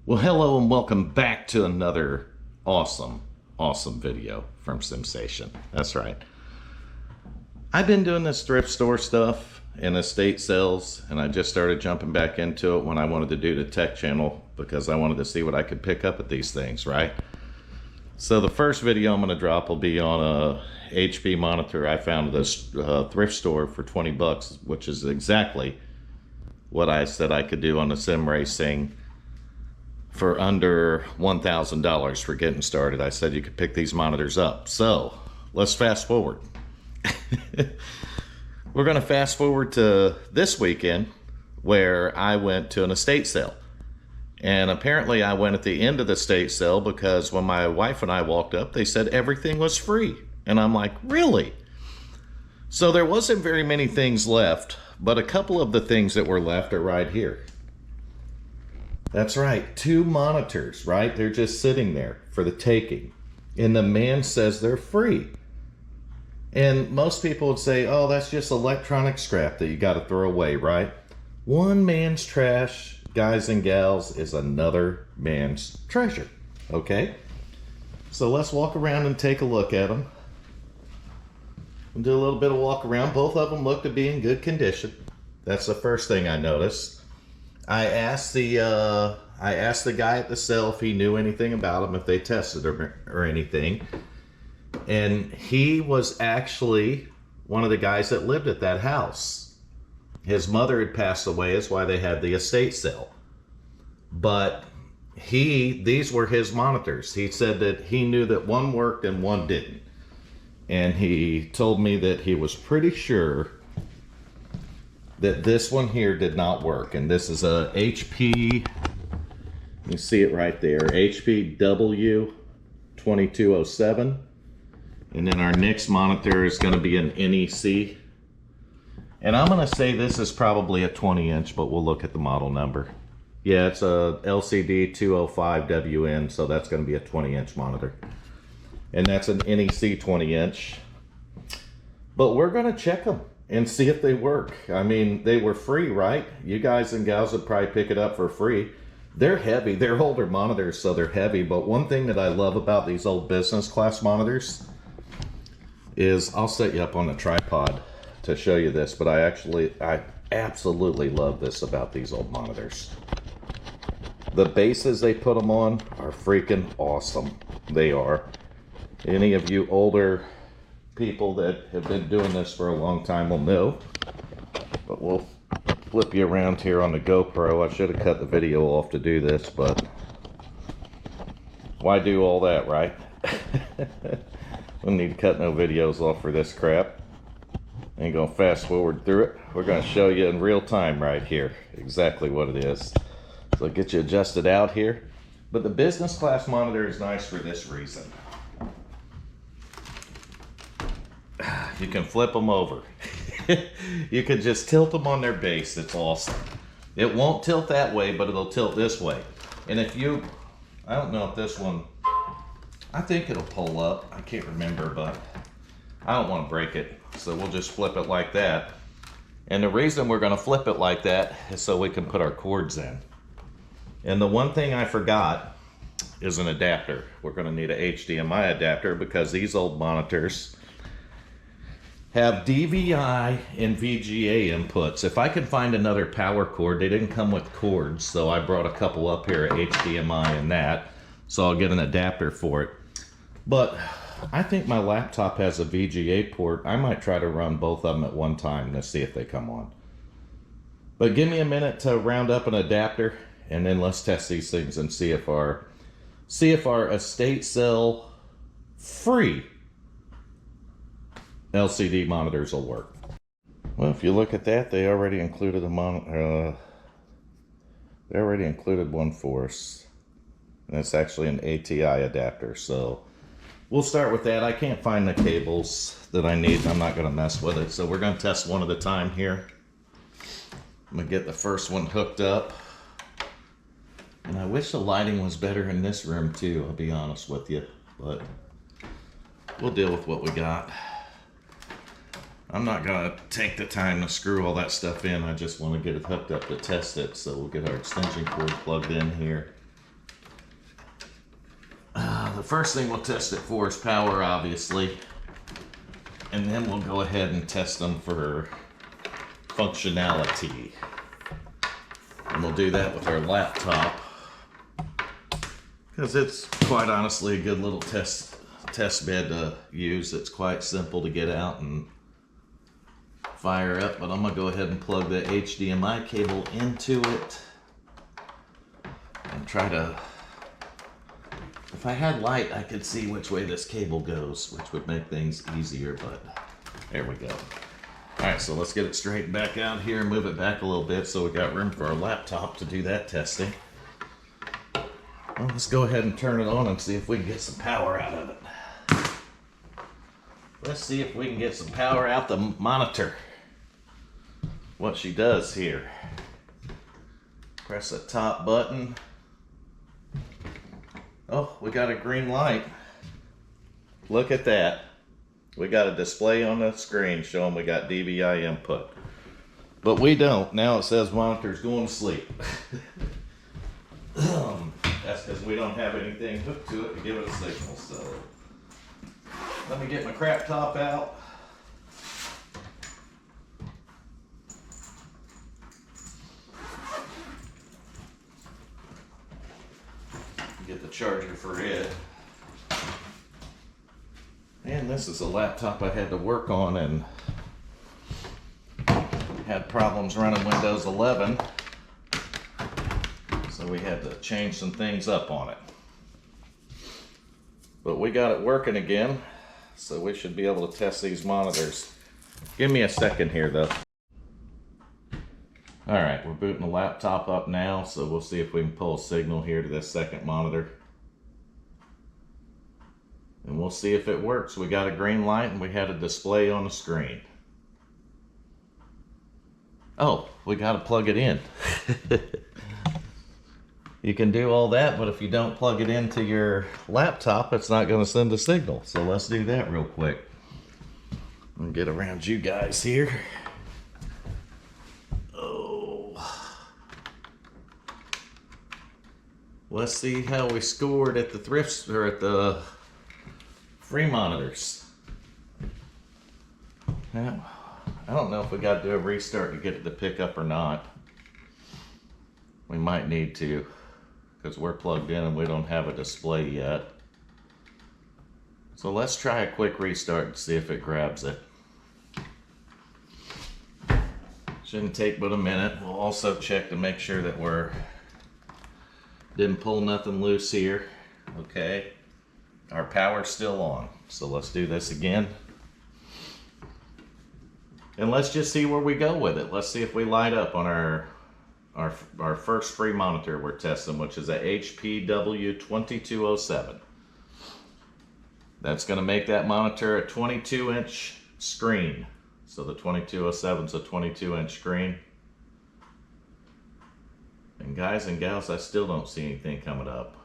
Well, hello and welcome back to another awesome video from Sensation. That's right. I've been doing this thrift store stuff and estate sales, and I just started jumping back into it when I wanted to do the tech channel because I wanted to see what I could pick up at these things, right? So the first video I'm going to drop will be on a HP monitor I found at this thrift store for 20 bucks, which is exactly what I said I could do on the sim racing for under $1,000 for getting started. I said you could pick these monitors up. So let's fast forward. We're going to fast forward to this weekend where I went to an estate sale. And apparently I went at the end of the estate sale because when my wife and I walked up, they said everything was free. And I'm like, really? So there wasn't very many things left, but a couple of the things that were left are right here. That's right, 2 monitors, right? They're just sitting there for the taking. And the man says they're free. And most people would say, oh, that's just electronic scrap that you got to throw away, right? One man's trash, guys and gals, is another man's treasure, okay? So let's walk around and take a look at them. We'll do a little bit of walk around. Both of them look to be in good condition. That's the first thing I noticed. I asked the guy at the sale if he knew anything about them, if they tested or anything. And he was actually one of the guys that lived at that house. His mother had passed away, is why they had the estate sale. But these were his monitors. He said that he knew that one worked and one didn't. And he told me that he was pretty sure that this one here did not work. And this is a HP, you see it right there, HP W2207. And then our next monitor is going to be an NEC. And I'm going to say this is probably a 20-inch, but we'll look at the model number. Yeah, it's a LCD 205WN, so that's going to be a 20-inch monitor. And that's an NEC 20-inch. But we're going to check them and see if they work. I mean, they were free, right? You guys and gals would probably pick it up for free. They're heavy. They're older monitors, so they're heavy. But one thing that I love about these old business class monitors is, I'll set you up on a tripod to show you this, but I absolutely love this about these old monitors. The bases they put them on are freaking awesome. They are. Any of you older people that have been doing this for a long time will know. But we'll flip you around here on the GoPro. I should have cut the video off to do this, but why do all that, right? We need to cut no videos off for this crap. Ain't gonna fast forward through it. We're gonna show you in real time right here exactly what it is. So get you adjusted out here. But the business class monitor is nice for this reason. You can flip them over. You can just tilt them on their base. It's awesome. It won't tilt that way, but it'll tilt this way. And if you, I don't know if this one, I think it'll pull up. I can't remember, but I don't want to break it. So we'll just flip it like that. And the reason we're going to flip it like that is so we can put our cords in. And the one thing I forgot is an adapter. We're going to need an HDMI adapter because these old monitors have DVI and VGA inputs. If I can find another power cord, they didn't come with cords, so I brought a couple up here, HDMI and that, so I'll get an adapter for it. But I think my laptop has a VGA port. I might try to run both of them at one time to see if they come on. But give me a minute to round up an adapter, and then let's test these things and see if our estate sale free LCD monitors will work. Well, if you look at that, they already included they already included one for us. And it's actually an ATI adapter, so we'll start with that. I can't find the cables that I need, and I'm not going to mess with it. So we're going to test one at a time here. I'm going to get the first one hooked up. And I wish the lighting was better in this room too, I'll be honest with you. But we'll deal with what we got. I'm not going to take the time to screw all that stuff in. I just want to get it hooked up to test it. So we'll get our extension cord plugged in here. The first thing we'll test it for is power, obviously. And then we'll go ahead and test them for functionality. And we'll do that with our laptop. Because it's quite honestly a good little test bed to use. It's quite simple to get out and fire up. But I'm going to go ahead and plug the HDMI cable into it. And try to... If I had light, I could see which way this cable goes, which would make things easier, but there we go. All right, so let's get it straightened back out here and move it back a little bit so we got room for our laptop to do that testing. Well, let's go ahead and turn it on and see if we can get some power out of it. Let's see if we can get some power out the monitor. What she does here. Press the top button. Oh, we got a green light. Look at that. We got a display on the screen showing we got DVI input. But we don't. Now it says monitor's going to sleep. That's because we don't have anything hooked to it to give it a signal. So let me get my crap top out. Get the charger for it. And this is a laptop I had to work on and had problems running Windows 11. So we had to change some things up on it. But we got it working again, so we should be able to test these monitors. Give me a second here though. Alright, we're booting the laptop up now, so we'll see if we can pull a signal here to this second monitor. And we'll see if it works. We got a green light and we had a display on the screen. Oh, we got to plug it in. You can do all that, but if you don't plug it into your laptop, it's not going to send a signal. So let's do that real quick. I'm going to get around you guys here. Let's see how we scored at the thrifts or at the free monitors. Now, I don't know if we got to do a restart to get it to pick up or not. We might need to, because we're plugged in and we don't have a display yet. So let's try a quick restart and see if it grabs it. Shouldn't take but a minute. We'll also check to make sure that we're didn't pull nothing loose here. Okay, our power's still on, so let's do this again and let's just see where we go with it. Let's see if we light up on our first free monitor we're testing, which is a HP W2207. That's going to make that monitor a 22-inch screen. So the 2207 is a 22-inch screen. And guys and gals, I still don't see anything coming up.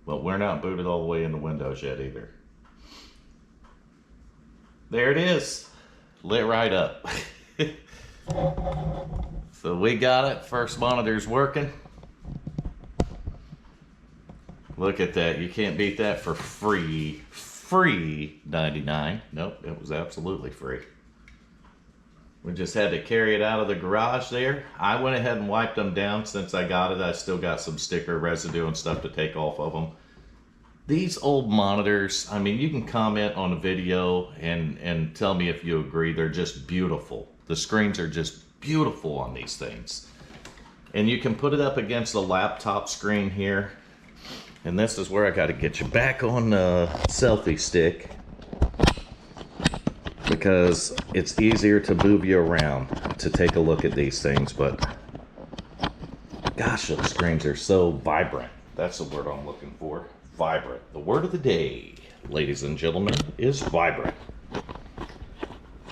But we're not booted all the way into Windows yet either. There it is. Lit right up. So we got it. First monitor's working. Look at that. You can't beat that for free. Free 99. Nope, it was absolutely free. We just had to carry it out of the garage there. I went ahead and wiped them down since I got it. I still got some sticker residue and stuff to take off of them. These old monitors, I mean, you can comment on a video and tell me if you agree. They're just beautiful. The screens are just beautiful on these things. And you can put it up against the laptop screen here. And this is where I got to get you back on the selfie stick, because it's easier to move you around to take a look at these things. But gosh, those screens are so vibrant. That's the word I'm looking for. Vibrant. The word of the day, ladies and gentlemen, is vibrant.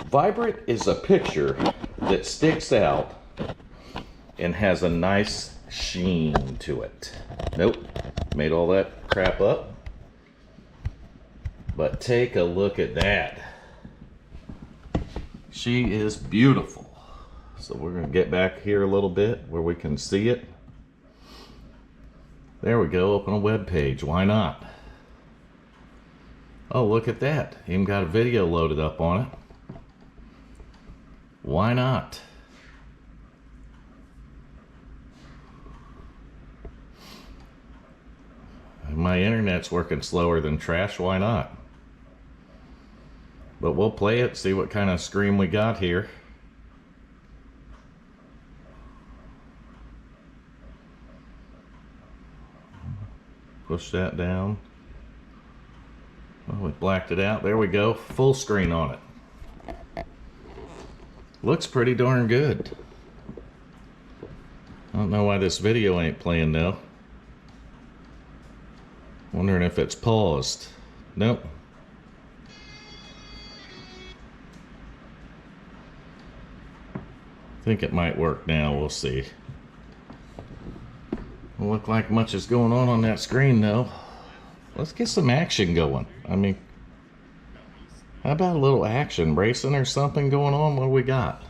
Vibrant is a picture that sticks out and has a nice sheen to it. Nope, made all that crap up. But take a look at that. She is beautiful. So we're going to get back here a little bit where we can see it. There we go. Open a web page. Why not? Oh, look at that. Even got a video loaded up on it. Why not? My internet's working slower than trash. Why not? But we'll play it, see what kind of screen we got here. Push that down. Oh, we blacked it out. There we go. Full screen on it. Looks pretty darn good. I don't know why this video ain't playing though. Wondering if it's paused. Nope. Think it might work now. We'll see. Don't look like much is going on that screen though. Let's get some action going. I mean, how about a little action racing or something going on? What do we got?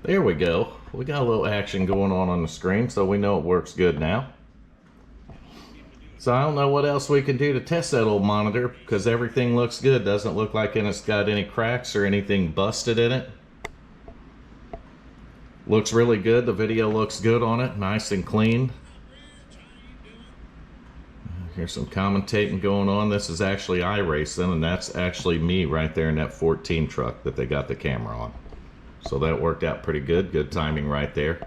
There we go. We got a little action going on the screen, so we know it works good now. So I don't know what else we can do to test that old monitor, because everything looks good. Doesn't look like it's got any cracks or anything busted in it. Looks really good. The video looks good on it. Nice and clean. Here's some commentating going on. This is actually iRacing, and that's actually me right there in that 14 truck that they got the camera on. So that worked out pretty good. Good timing right there.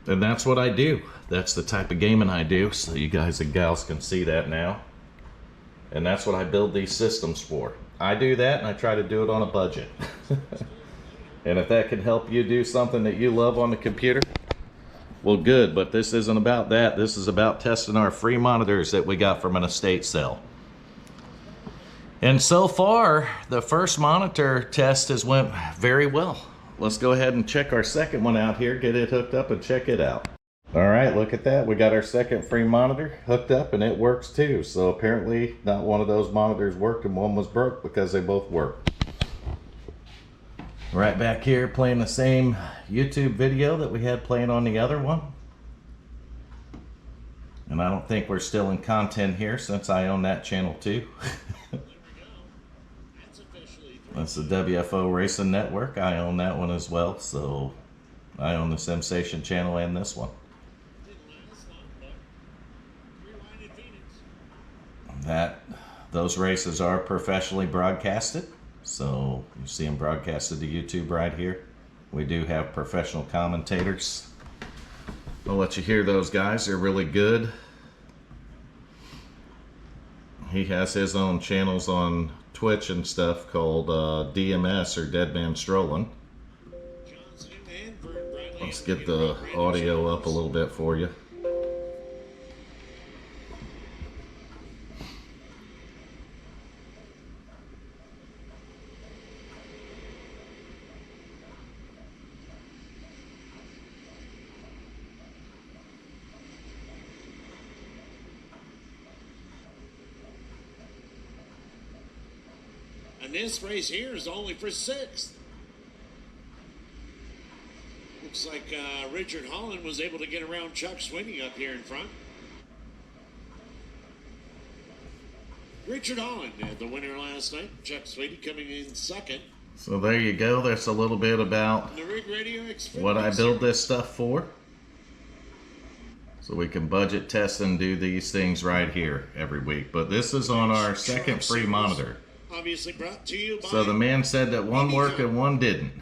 And that's what I do. That's the type of gaming I do, so you guys and gals can see that now. And that's what I build these systems for. I do that, and I try to do it on a budget. And if that can help you do something that you love on the computer, well, good. But this isn't about that. This is about testing our free monitors that we got from an estate sale. And so far, the first monitor test has went very well. Let's go ahead and check our second one out here, get it hooked up and check it out. All right, look at that. We got our second free monitor hooked up and it works too. So apparently not one of those monitors worked and one was broke, because they both work. Right back here playing the same YouTube video that we had playing on the other one. And I don't think we're still in content here since I own that channel too. That's the WFO Racing Network. I own that one as well, so I own the Sensation channel and this one. Those races are professionally broadcasted, so you see them broadcasted to YouTube right here. We do have professional commentators. I'll let you hear those guys. They're really good. He has his own channels on Twitch and stuff called DMS, or Dead Man Strolling. Let's get the audio up a little bit for you. And this race here is only for 6th. Looks like Richard Holland was able to get around Chuck Sweeney up here in front. Richard Holland had the winner last night. Chuck Sweeney coming in second. So there you go. That's a little bit about The Rig Radio X50 what I build this stuff for. So we can budget test and do these things right here every week. But this is on our second free monitor. Obviously brought to you by So the man said that one worked and one didn't.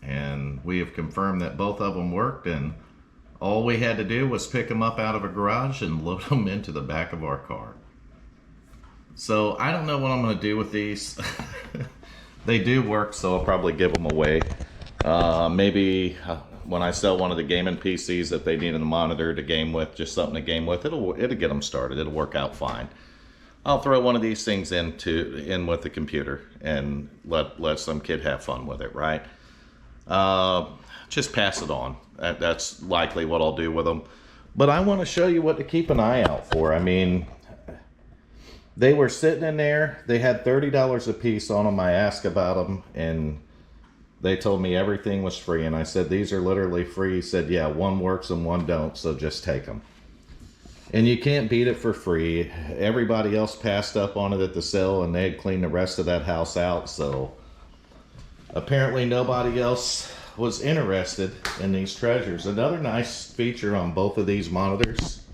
And we have confirmed that both of them worked, and all we had to do was pick them up out of a garage and load them into the back of our car. So I don't know what I'm going to do with these. They do work, so I'll probably give them away. Maybe when I sell one of the gaming PCs, if they need a monitor to game with, just something to game with, it'll get them started. It'll work out fine. I'll throw one of these things in with the computer and let some kid have fun with it, right? Just pass it on. That's likely what I'll do with them. But I want to show you what to keep an eye out for. I mean, they were sitting in there. They had $30 a piece on them. I asked about them, and they told me everything was free. And I said, these are literally free. He said, yeah, one works and one don't, so just take them. And you can't beat it for free. Everybody else passed up on it at the sale, and they had cleaned the rest of that house out, so apparently nobody else was interested in these treasures. Another nice feature on both of these monitors,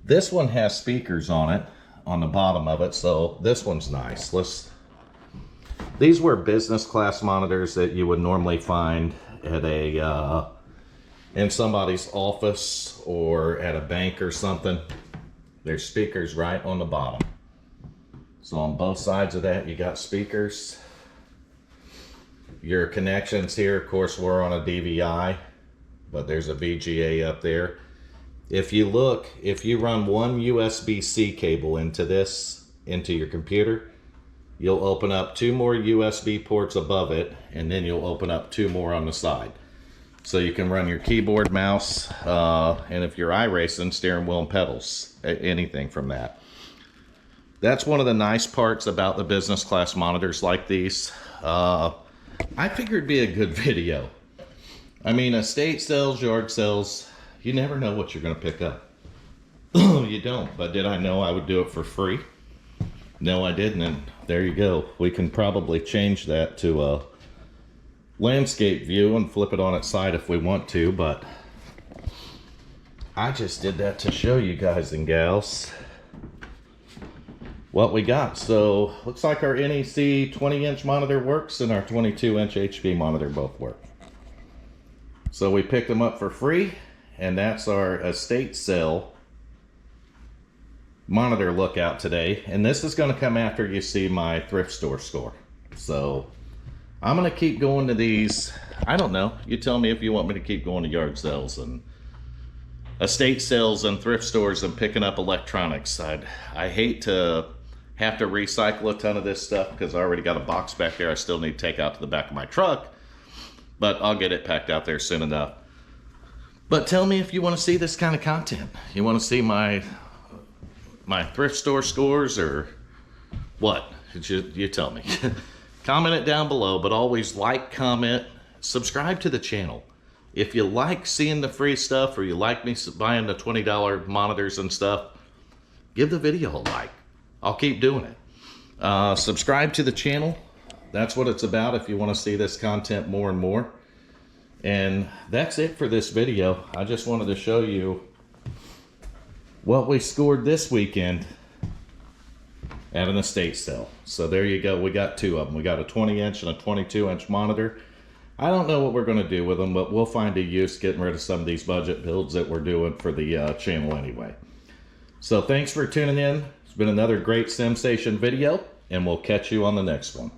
this one has speakers on it, on the bottom of it, so this one's nice. These were business class monitors that you would normally find at in somebody's office or at a bank or something. There's speakers right on the bottom. So on both sides of that, you got speakers. Your connections here, of course, we're on a DVI, but there's a VGA up there. If you look, if you run one USB-C cable into your computer, you'll open up 2 more USB ports above it, and then you'll open up 2 more on the side. So you can run your keyboard, mouse, and if you're iRacing, steering wheel and pedals, anything from that. That's one of the nice parts about the business class monitors like these. I figured it'd be a good video. I mean, estate sales, yard sales, you never know what you're going to pick up. You don't, but did I know I would do it for free? No, I didn't, and there you go. We can probably change that to a landscape view and flip it on its side if we want to, but I just did that to show you guys and gals what we got. So looks like our NEC 20-inch monitor works and our 22-inch HP monitor both work. So we picked them up for free, and that's our estate sale monitor lookout today. And this is going to come after you see my thrift store score. So I'm going to keep going to these. I don't know. You tell me if you want me to keep going to yard sales and estate sales and thrift stores and picking up electronics. I hate to have to recycle a ton of this stuff because I already got a box back there I still need to take out to the back of my truck. But I'll get it packed out there soon enough. But tell me if you want to see this kind of content. You want to see my thrift store scores or what? You tell me. Comment it down below, but always like, comment, subscribe to the channel. If you like seeing the free stuff or you like me buying the $20 monitors and stuff, give the video a like. I'll keep doing it. Subscribe to the channel. That's what it's about if you want to see this content more and more. And that's it for this video. I just wanted to show you what we scored this weekend at an estate sale. So there you go. We got 2 of them. We got a 20-inch and a 22-inch monitor. I don't know what we're going to do with them, but we'll find a use getting rid of some of these budget builds that we're doing for the channel anyway. So thanks for tuning in. It's been another great SimStation video, and we'll catch you on the next one.